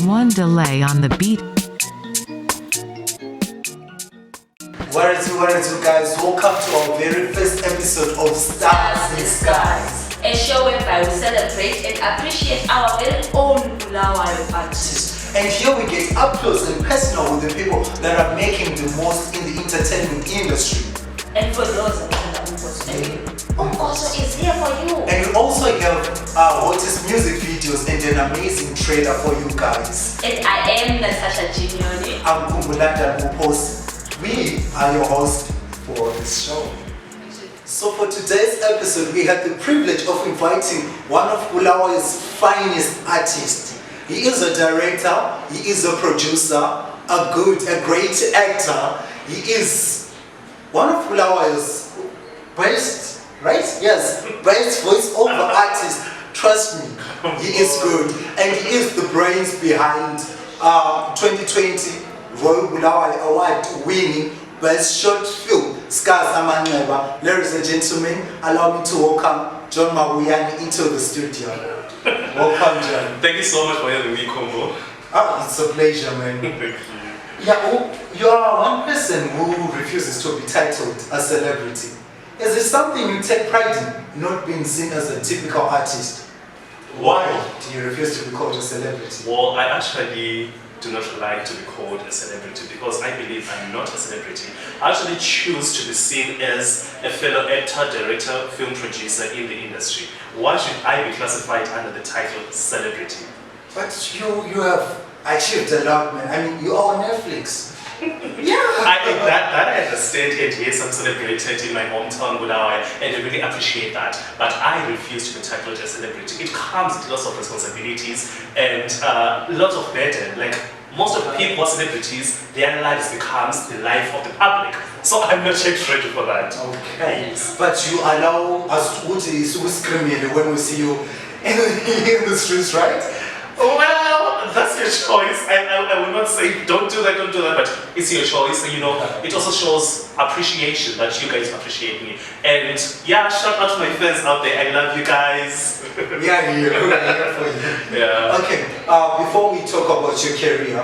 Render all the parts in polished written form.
One delay on the beat. What is it, guys? Welcome to our very first episode of Stars in Skies, a show whereby we celebrate and appreciate our very own Bulawayo artists. And here we get up close and personal with the people that are making the most in the entertainment industry. And for those of you that also is here for you. And we also have our hottest music videos and an amazing trailer for you guys. And I am Natasha Gimioni. I'm Kumbulanda Mupos. We are your hosts for this show. So for today's episode, we had the privilege of inviting one of Bulawayo's finest artists. He is a director, he is a producer, a great actor. He is one of Bulawayo's best, right? Yes, best voice-over artist. Trust me, he is good. And he is the brains behind 2020 Royal Bulawayo Award winning Best Short Film, Scars Amaneba. Ladies and gentlemen, allow me to welcome John Mabuyani into the studio. Welcome, John. Thank you so much for having me, Kombo. It's a pleasure, man. Thank you. Yeah, you are one person who refuses to be titled a celebrity. Is it something you take pride in, not being seen as a typical artist? Why do you refuse to be called a celebrity? Well, I actually do not like to be called a celebrity because I believe I'm not a celebrity. I actually choose to be seen as a fellow actor, director, film producer in the industry. Why should I be classified under the title celebrity? But you have achieved a lot, man. I mean, you are on Netflix. That I understand, and yes, I'm celebrated in my hometown, Bulawayo, and I really appreciate that. But I refuse to be titled a celebrity. It comes with lots of responsibilities and lots of burden. Like most of the people who are celebrities, their lives becomes the life of the public. So I'm not yet ready for that. Okay. Yes. But you allow us to scream when we see you in the streets, right? Well, that's your choice. I will not say don't do that, but it's your choice. You know, it also shows appreciation that you guys appreciate me. And yeah, shout out to my fans out there. I love you guys. We are here for you. Yeah. Okay, before we talk about your career,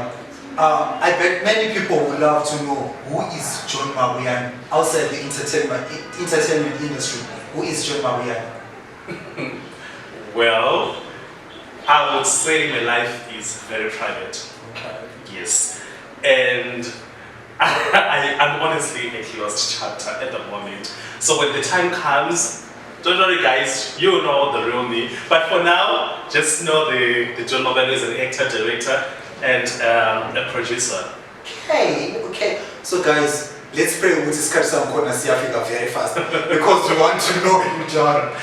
I bet many people would love to know who is John Mabuyani outside the entertainment industry. Who is John Mabuyani? Well, I would say my life is very private. Okay. Yes. And I'm honestly a lost chapter at the moment. So when the time comes, don't worry guys, you know the real me. But for now, just know the John Mabuyani is an actor, director, and a producer. Okay. So guys, let's pray with this Karsa Mkona Siafika very fast because we want to know you, John.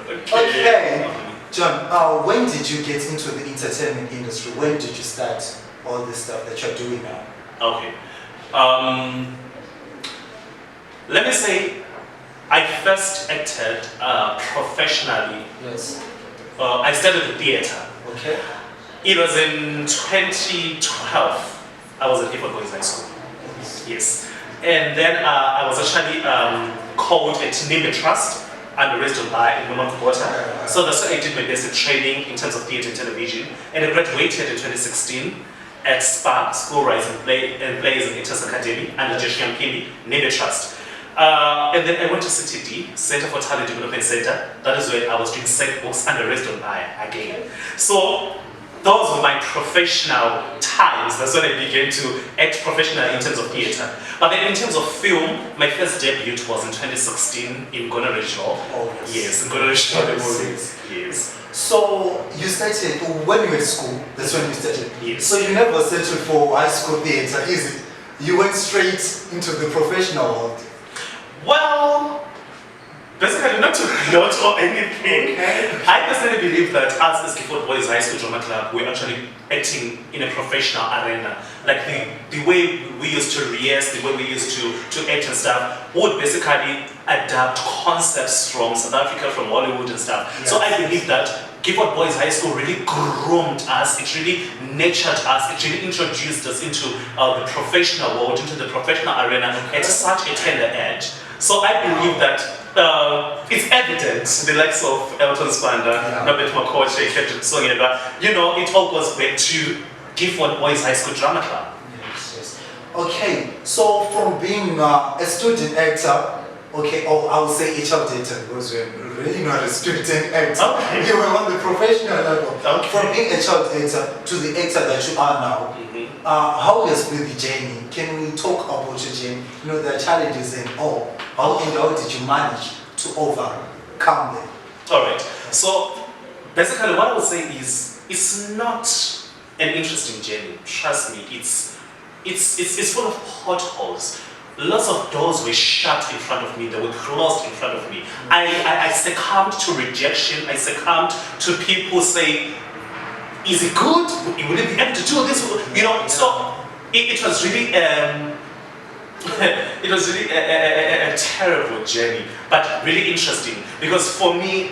Okay. John, when did you get into the entertainment industry? When did you start all this stuff that you're doing now? Okay. Let me say, I first acted professionally. Yes. I started the theater. Okay. It was in 2012. I was at Gifford Boys High School. Yes. And then I was actually called at Nimbe Trust and raised on by in Mama Kubota. So that's why I did my basic training in terms of theatre and television. And I graduated in 2016 at SPA, School Rise and Plays and Actors Academy, under Josh Yampini, Nimbe Trust. And then I went to CTD, Center for Talent Development Center. That is where I was doing set books and raised on by again. So those were my professional times. That's when I began to act professionally in terms of theatre. But then in terms of film, my first debut was in 2016 in Gona Regional. Oh, yes, in Gona Regional, the movies. Yes. So you started, when you were at school, that's when you started? Yes. So you never settled for high school theatre, is it? You went straight into the professional world? Well, basically not to gloat or anything. Okay. I personally believe that us as Gifford Boys High School Drama Club, we're actually acting in a professional arena. Like the way we used to rehearse, the way we used to act and stuff, would basically adapt concepts from South Africa, from Hollywood and stuff. Yes. So I believe that Gifford Boys High School really groomed us, it really nurtured us, it really introduced us into the professional world, into the professional arena at such a tender age. So I believe that it's evident, the likes of Elton Spanda, Norbert Makoche, Kendrick Songeba, you know, it all goes back to Gifford Boys High School Drama Club. Yes. Okay, so from being a student actor, okay, or I would say a child actor because we're really not a student actor. Okay. You were on the professional level. Okay. From being a child actor to the actor that you are now, how has been the journey? Can we talk about your journey? You know, the challenges and all. How did you manage to overcome them? All right. So basically, what I would say is, it's not an interesting journey. Trust me. It's full of potholes. Lots of doors were shut in front of me. They were closed in front of me. I succumbed to rejection. I succumbed to people saying, "Is it good? Will you be able to do this?" You know. So it was really it was really a terrible journey, but really interesting, because for me,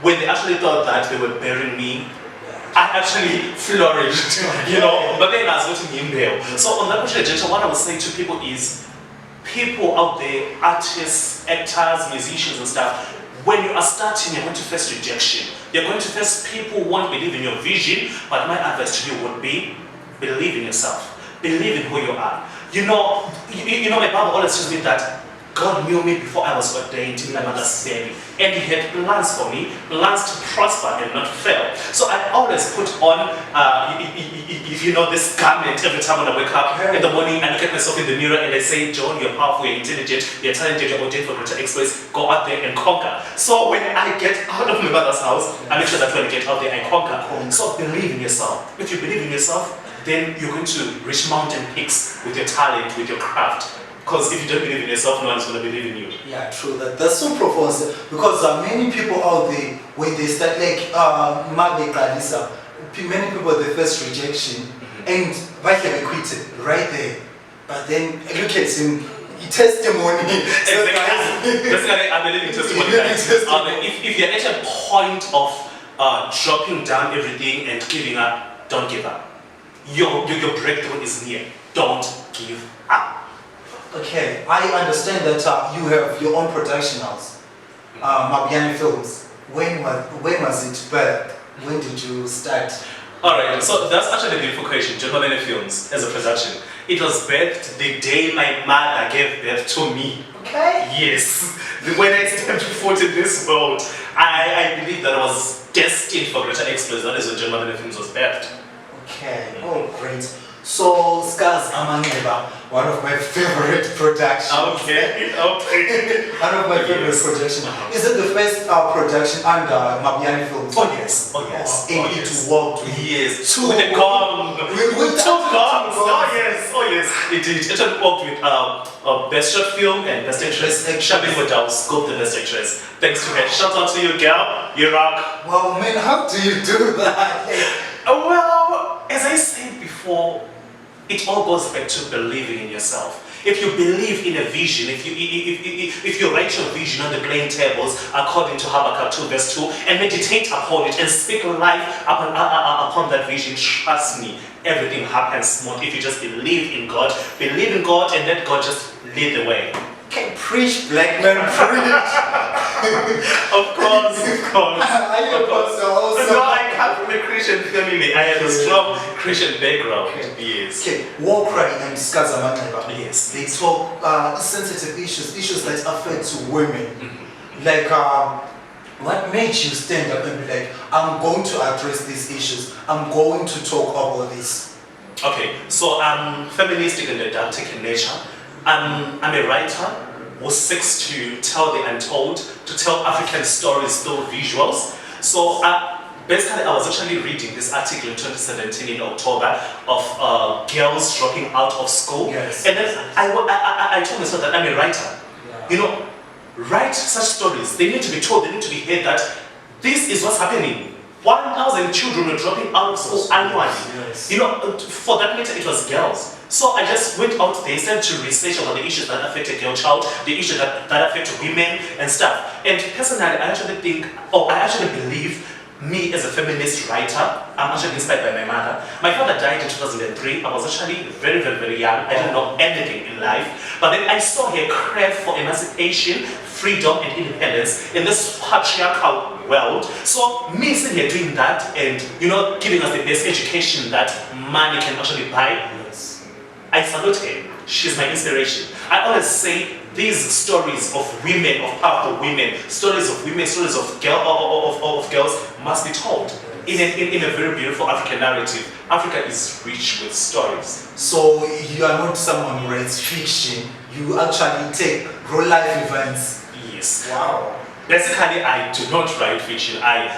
when they actually thought that they were burying me, I actually flourished, you know. But then I was getting in there. So on that question, what I would say to people is, people out there, artists, actors, musicians and stuff, when you are starting, you're going to face rejection. You're going to face people who won't believe in your vision, but my advice to you would be, believe in yourself. Believe in who you are. You know, my Bible always tells me that God knew me before I was ordained in my mother's belly, and He had plans for me, plans to prosper and not fail. So I always put on, this garment every time when I wake up in the morning. I look at myself in the mirror and I say, "John, you're powerful, you're intelligent, you're talented, you're ordained for greater exploits. Go out there and conquer." So when I get out of my mother's house, I make sure that when I get out there, I conquer. So believe in yourself. If you believe in yourself, then you're going to reach mountain peaks with your talent, with your craft. Because if you don't believe in yourself, no one's going to believe in you. Yeah, true. That's so profound, because many people out there, when they start, like Mabe Kalisa, many people, they face rejection, and why can we quit it right there? But then look at him, testimony. Exactly. Basically, I'm a living testimony. If you're at a point of dropping down everything and giving up, don't give up. Your breakthrough is near. Don't give up. Okay, I understand that you have your own production house, Mabiani Films. When was it birthed? When did you start? Alright, so that's actually a beautiful question. John Mabiani Films as a production. It was birthed the day my mother gave birth to me. Okay. Yes. When I stepped foot in this world, I believe that I was destined for greater exploits. That is when John Mabiani Films was birthed. Okay, oh great. So, Scars Amaneba, one of my favorite productions. Okay. One of my favorite productions. Is it the first production under Mabiani Films? Oh yes. It worked with with the gong. With two gongs. Oh yes. It did. It worked with Best Short Film and Best Actress. Shabin Wadao scored the Best Actress. Thanks to her. Shout out to you, girl. You rock. Well, man, how do you do that? Well, as I said before, it all goes back to believing in yourself. If you believe in a vision, if you write your vision on the plain tables according to Habakkuk 2 verse 2 and meditate upon it and speak life upon that vision, trust me, everything happens smooth if you just believe in God and let God just lead the way. Okay, preach, black man, preach. Of course. Are you a pastor also? No, I come from a Christian family. I have a strong Christian background. Yes. Okay, War Cry and Scars Amaneba. Yes. They talk sensitive issues that affect women. Like, what made you stand up and be like, I'm going to address these issues. I'm going to talk about this. Okay, so I'm feministic and didactic in nature. I'm a writer who seeks to tell the untold, to tell African stories through visuals. So basically, I was actually reading this article in 2017 in October of girls dropping out of school. Yes. And then I told myself that I'm a writer. Yeah. You know, write such stories. They need to be told, they need to be heard that this is what's happening. 1,000 children were dropping out of school annually. Yes. You know, for that matter, it was girls. So I just went out there, started to research about the issues that affect a girl child, the issues that affect women and stuff. And personally, I actually believe, me as a feminist writer, I'm actually inspired by my mother. My father died in 2003. I was actually very, very, very young. I didn't know anything in life. But then I saw her crave for emancipation, freedom, and independence in this patriarchal world. So me sitting here doing that and giving us the best education that money can actually buy, Yes. I salute her. She's my inspiration. I always say these stories of women, of powerful women, stories of girls must be told in a very beautiful African narrative. Africa is rich with stories. So you are not someone who writes fiction. You actually take real life events. Yes. Wow. Basically, I do not write fiction. I'm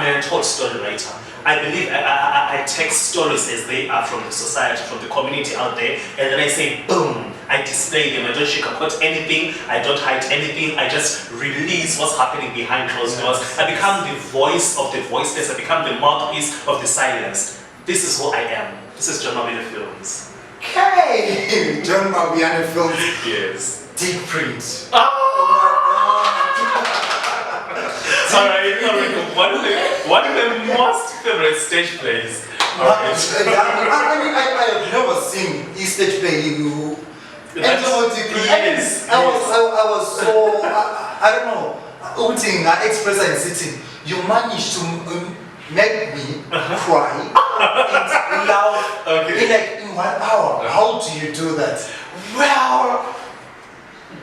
an untold story writer. I believe I take stories as they are from the society, from the community out there, and then I say, boom, I display them. I don't sugarcoat anything, I don't hide anything, I just release what's happening behind closed doors. I become the voice of the voiceless, I become the mouthpiece of the silenced. This is who I am. This is John Mabini Films. Okay, John Mabini Films. Yes. Deep print. Ah! Oh Alright, what are the most favorite stage plays? I mean, I have never seen a stage play you. Yes. I was so I don't know. Outing, express and sitting. You managed to make me cry and laugh in 1 hour. How do you do that? Well,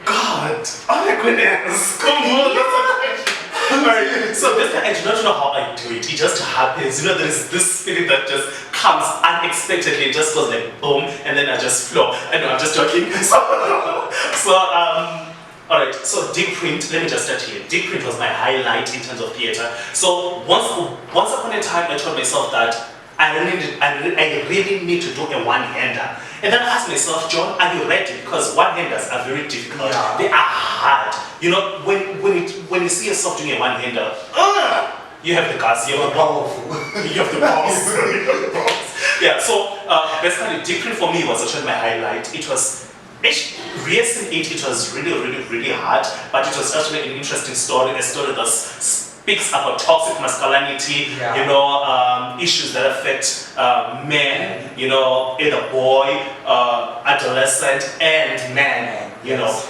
God, oh my goodness, come on, that's a question. Alright, so this I do not know how I do it. It just happens. There is this spirit that just comes unexpectedly. It just goes like boom, and then I just flow. I know I'm just joking. Alright. So deep print. Let me just start here. Deep print was my highlight in terms of theater. So once upon a time, I told myself that I really need to do a one-hander. And then I asked myself, John, are you ready? Because one-handers are very difficult. Yeah. They are hard. When you see yourself doing a one-hander, you have the guts, you have the Powerful. you have the balls. Yeah, so basically, deep print for me was actually my highlight. It was rehearsing it was really hard, but it was actually an interesting story, a story that speaks about toxic masculinity, issues that affect men, either boy, adolescent, and man.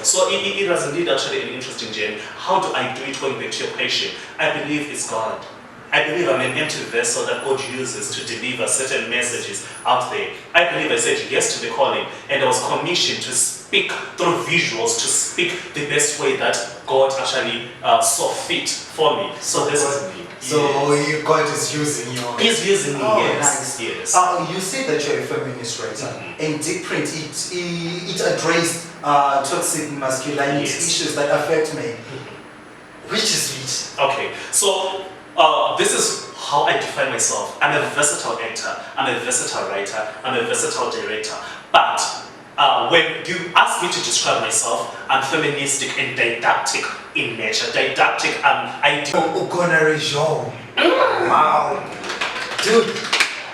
So it was indeed actually an interesting journey. How do I do it? Going back to your question, I believe it's God. I believe I'm an empty vessel that God uses to deliver certain messages out there. I believe I said yes to the calling, and I was commissioned to speak through visuals, to speak the best way that God actually saw fit for me. So this is me. So God is using you. He's using me, yes. Nice. Yes. You say that you're a feminist writer, and Deep Print it addressed toxic masculinity issues that affect men. Which is which? Okay, so this is how I define myself. I'm a versatile actor, I'm a versatile writer, I'm a versatile director. But when you ask me to describe myself, I'm feministic and didactic in nature. Didactic, I do. Ogonere Joe. Wow. Dude,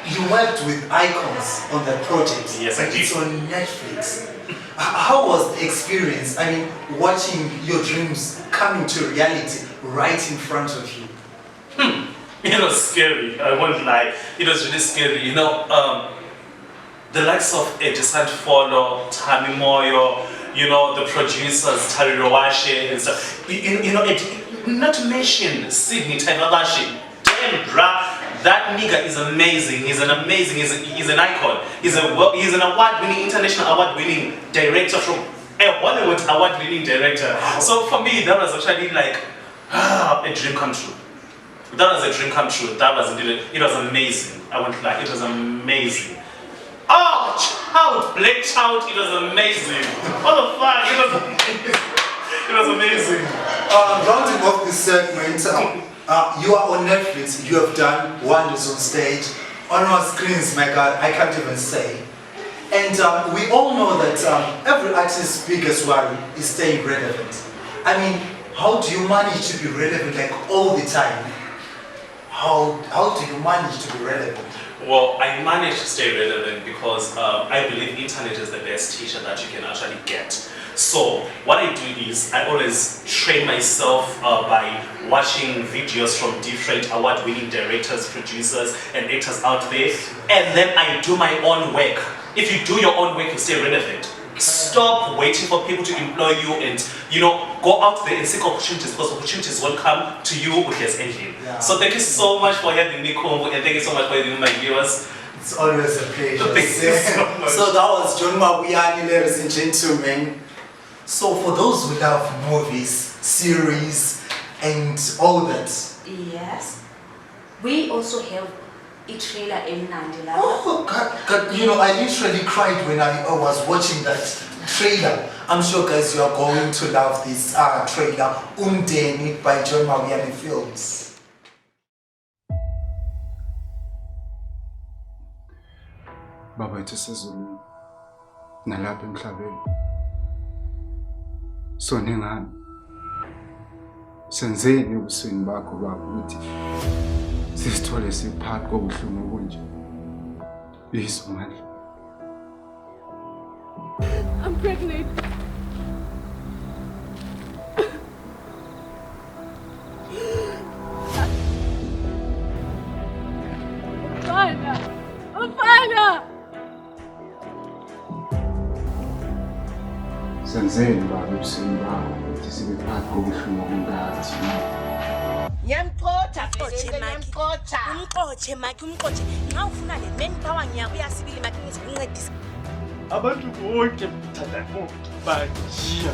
you worked with icons on that project. Yes, I did. It's on Netflix. How was the experience? I mean, watching your dreams coming to reality right in front of you. It was scary, I won't lie. It was really scary. The likes of Edison Folo, Tami Moyo, the producers, Tari Rowashe and stuff. Not to mention Sydney Taimalashi. Damn, bruh. That nigga is amazing. He's an icon. He's an award-winning, international award-winning director from a Hollywood award-winning director. So for me, that was actually like a dream come true. That was a dream come true. That was indeed, it was amazing. I won't lie, it was amazing. Oh, Blake Child, it was amazing. What the fuck, it was amazing. Rounding off this segment, you are on Netflix, you have done wonders on stage, on our screens, my God, I can't even say. And we all know that every artist's biggest worry is staying relevant. I mean, how do you manage to be relevant like all the time? How do you manage to be relevant? Well, I managed to stay relevant because I believe internet is the best teacher that you can actually get. So what I do is I always train myself by watching videos from different award-winning directors, producers, and actors out there, and then I do my own work. If you do your own work, you stay relevant. Stop waiting for people to employ you and, go out there and seek opportunities because opportunities will come to you with this engine. Yeah. So thank you so much for having me, Kombo, and thank you so much for having my viewers. It's always a pleasure. Thank you so much. So that was John Mabuyane, ladies and gentlemen. So for those who love movies, series, and all that. Yes. We also have a trailer in Nandila. Oh God, I literally cried when I was watching that trailer. I'm sure guys you are going to love this trailer, Umdeni by John Mabuyane Films. Baba ethu sezulu nalapha emhlabeni sonengani senzeni ebusweni bakho baba ukuthi sisithole siphakathi kobuhlungu obunje yiso manje. I'm pregnant. Father! Senzeni baba ebusweni bakho ukuthi sibe phakathi kobuhlungu obungathi. Ngiyamxotsha Maki nxa ufuna le manpower ngiyabuya sibili Maki ngizikuncedisa. Abantu bonke mthandana bajiya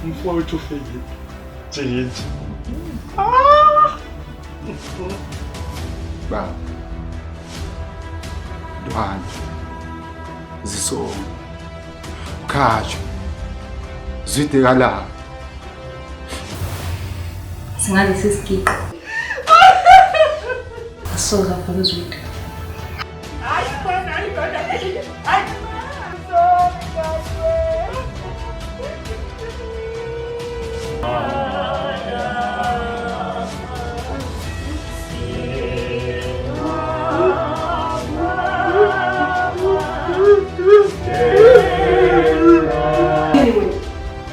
umfowethu ufike njengenje. Baba Duhani Ziso Khajo Zwidekalala Singane sesigiqo. Asoza phezulu.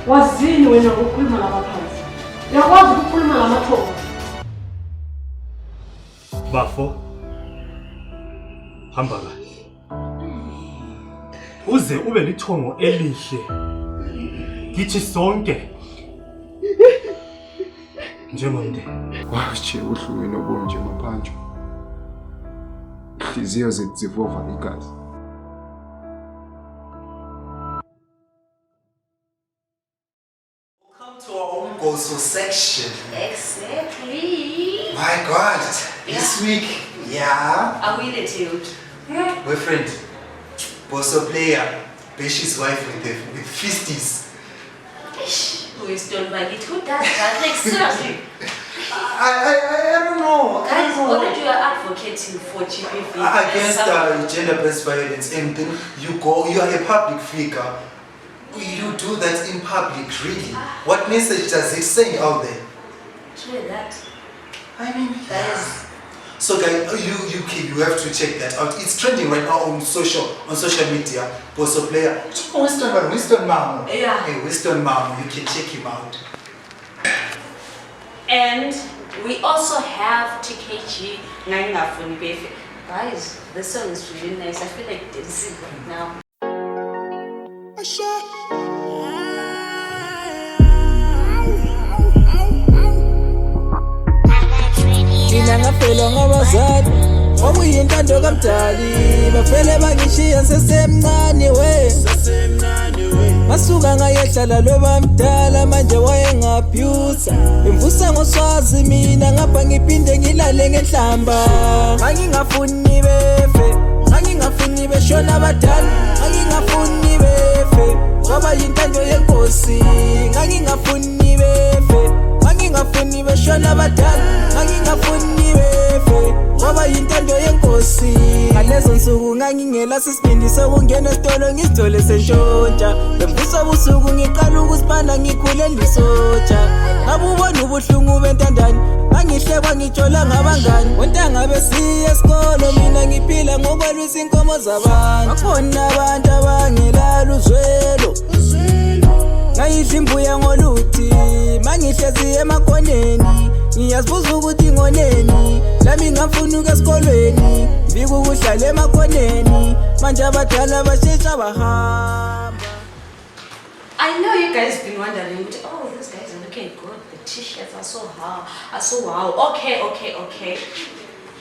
Wazini wena ukukhuluma labaphansi. Uyakwazi ukukhuluma lamathomo. Bafo hamba la uze ube lithongo elihle kithi sonke njengomndeni. waje uhlungwini obunje maphanjwa ihliziyo zethu zivova igazi. Welcome to our own Goso section. Exactly. My God, this week, yeah. Are we detailed? Boyfriend, Boso player, Beshi's wife with fisties. Who is done by it? Who does that? Like, seriously. I don't know. Guys, what that you are advocating for GBV? Against gender-based violence, and then you are a public figure. You do that in public, really? What message does it send out there? Try that. I mean, Guys. So guys, you have to check that out. It's trending right now on social media. Boso player, Winston Mamu. Yeah. Hey, Winston Mamu, you can check him out. And we also have TKG Nangafuni Befe. Guys, this song is really nice. I feel like dancing right now. Mina ngaphelwa ngabazali okuyintando kamdali bafele bangishiya sesemncane we masuka ngayehlala loba mdala manje wayengabhusa imvusa ngoswazi mina ngapha ngiphinde ngilale ngenhlamba ngingafuni befe ngingafuni beshona abadala ngingafuni befe ngoba yintando yenkosi ngingafuni befe ngingafuni beshona abadala ngingafuni befe ngoba yintando yenkosi ngalezo nsuku ngangingela sisibindi sokungena esitolo ngizithole sentshontsha emvusa ubusuku ngiqala ukusibanda ngikhule lisotsha ngabubona ubuhlungu bentandani ngangihlekwa ngitshola ngabangani ontanga besiya esikolo mina ngiphila ngokwalwisa inkomo zabantu bakhona abantu abangelala uzwelo ngayidla imbuya ngoluthi mangihlezi emakhoneni ngiyazibuza ukuthi ngoneni nami ngamfunuka esikolweni ngikukuhlala emakhoneni manje abadala bashesha bahamba. I know you guys been wondering, oh, these guys are looking good. The t-shirts are so wow. Okay.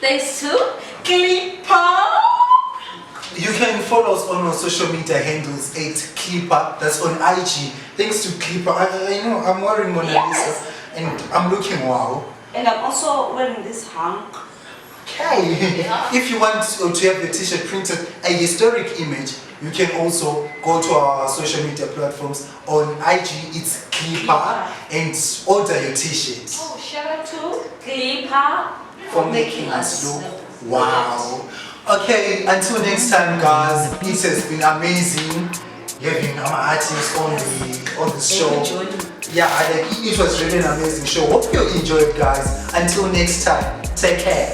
Thanks to Clipper. You can follow us on our social media handles at Clipper. That's on IG. Thanks to Clipper. I know I'm wearing Mona Lisa and I'm looking wow. And I'm also wearing this hunk. Okay. Yeah. If you want to have the t-shirt printed a historic image, you can also go to our social media platforms. On IG, it's Clipper, and order your t-shirts. Oh, shout out to Clipper For making us look wow. Okay, until next time, guys. It has been amazing having our artists on the show. Yeah, it was really an amazing show. Hope you enjoyed, guys. Until next time, take care.